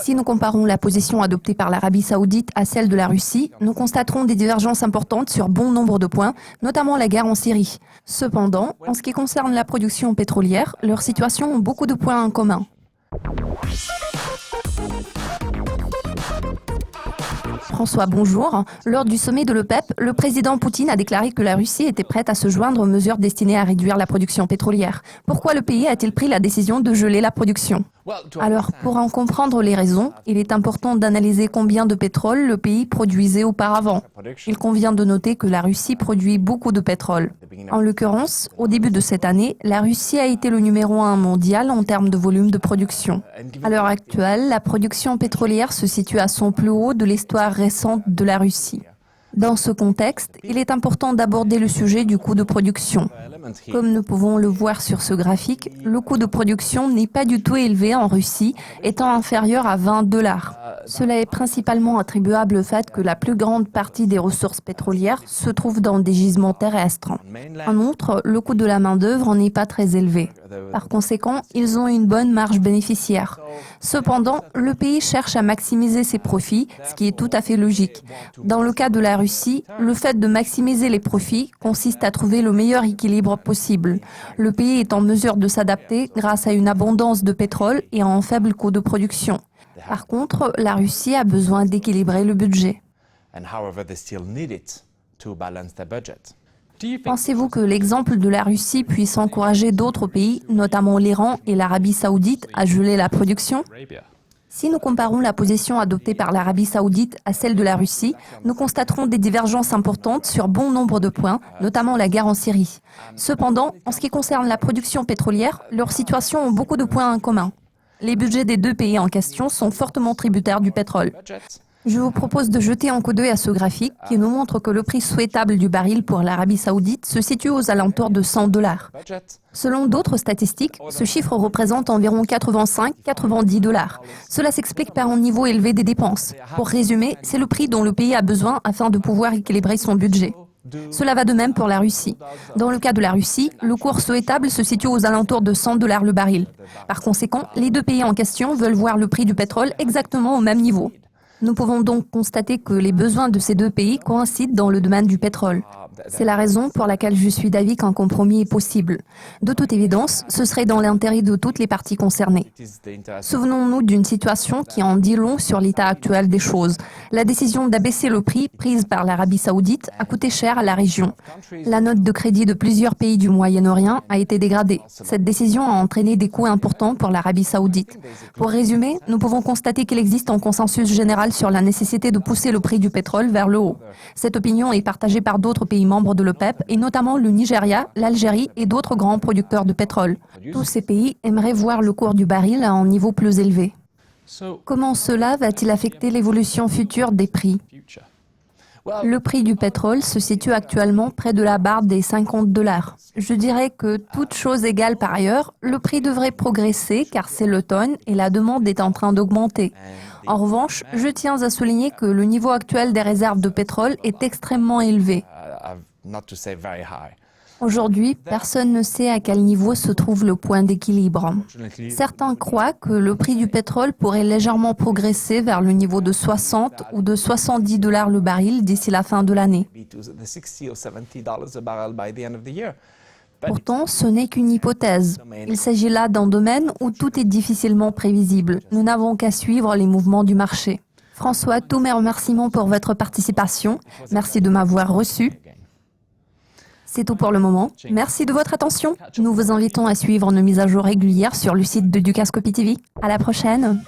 Si nous comparons la position adoptée par l'Arabie saoudite à celle de la Russie, nous constaterons des divergences importantes sur bon nombre de points, notamment la guerre en Syrie. Cependant, en ce qui concerne la production pétrolière, leurs situations ont beaucoup de points en commun. François, bonjour. Lors du sommet de l'OPEP, le président Poutine a déclaré que la Russie était prête à se joindre aux mesures destinées à réduire la production pétrolière. Pourquoi le pays a-t-il pris la décision de geler la production ? Alors, pour en comprendre les raisons, il est important d'analyser combien de pétrole le pays produisait auparavant. Il convient de noter que la Russie produit beaucoup de pétrole. En l'occurrence, au début de cette année, la Russie a été le numéro 1 mondial en termes de volume de production. À l'heure actuelle, la production pétrolière se situe à son plus haut de l'histoire récente de la Russie. Dans ce contexte, il est important d'aborder le sujet du coût de production. Comme nous pouvons le voir sur ce graphique, le coût de production n'est pas du tout élevé en Russie, étant inférieur à $20. Cela est principalement attribuable au fait que la plus grande partie des ressources pétrolières se trouve dans des gisements terrestres. En outre, le coût de la main-d'œuvre n'est pas très élevé. Par conséquent, ils ont une bonne marge bénéficiaire. Cependant, le pays cherche à maximiser ses profits, ce qui est tout à fait logique. Dans le cas de la Russie, le fait de maximiser les profits consiste à trouver le meilleur équilibre possible. Le pays est en mesure de s'adapter grâce à une abondance de pétrole et à un faible coût de production. Par contre, la Russie a besoin d'équilibrer le budget. Pensez-vous que l'exemple de la Russie puisse encourager d'autres pays, notamment l'Iran et l'Arabie saoudite, à geler la production ? Si nous comparons la position adoptée par l'Arabie saoudite à celle de la Russie, nous constaterons des divergences importantes sur bon nombre de points, notamment la guerre en Syrie. Cependant, en ce qui concerne la production pétrolière, leurs situations ont beaucoup de points en commun. Les budgets des deux pays en question sont fortement tributaires du pétrole. Je vous propose de jeter un coup d'œil à ce graphique qui nous montre que le prix souhaitable du baril pour l'Arabie saoudite se situe aux alentours de $100. Selon d'autres statistiques, ce chiffre représente environ $85-90. Cela s'explique par un niveau élevé des dépenses. Pour résumer, c'est le prix dont le pays a besoin afin de pouvoir équilibrer son budget. Cela va de même pour la Russie. Dans le cas de la Russie, le cours souhaitable se situe aux alentours de $100 le baril. Par conséquent, les deux pays en question veulent voir le prix du pétrole exactement au même niveau. Nous pouvons donc constater que les besoins de ces deux pays coïncident dans le domaine du pétrole. C'est la raison pour laquelle je suis d'avis qu'un compromis est possible. De toute évidence, ce serait dans l'intérêt de toutes les parties concernées. Souvenons-nous d'une situation qui en dit long sur l'état actuel des choses. La décision d'abaisser le prix prise par l'Arabie saoudite a coûté cher à la région. La note de crédit de plusieurs pays du Moyen-Orient a été dégradée. Cette décision a entraîné des coûts importants pour l'Arabie saoudite. Pour résumer, nous pouvons constater qu'il existe un consensus général sur la nécessité de pousser le prix du pétrole vers le haut. Cette opinion est partagée par d'autres pays membres de l'OPEP et notamment le Nigeria, l'Algérie et d'autres grands producteurs de pétrole. Tous ces pays aimeraient voir le cours du baril à un niveau plus élevé. Comment cela va-t-il affecter l'évolution future des prix ? Le prix du pétrole se situe actuellement près de la barre des $50. Je dirais que, toute chose égale par ailleurs, le prix devrait progresser car c'est l'automne et la demande est en train d'augmenter. En revanche, je tiens à souligner que le niveau actuel des réserves de pétrole est extrêmement élevé. Aujourd'hui, personne ne sait à quel niveau se trouve le point d'équilibre. Certains croient que le prix du pétrole pourrait légèrement progresser vers le niveau de 60 ou de $70 le baril d'ici la fin de l'année. Pourtant, ce n'est qu'une hypothèse. Il s'agit là d'un domaine où tout est difficilement prévisible. Nous n'avons qu'à suivre les mouvements du marché. François, tous mes remerciements pour votre participation. Merci de m'avoir reçu. C'est tout pour le moment. Merci de votre attention. Nous vous invitons à suivre nos mises à jour régulières sur le site de Dukascopy TV. À la prochaine.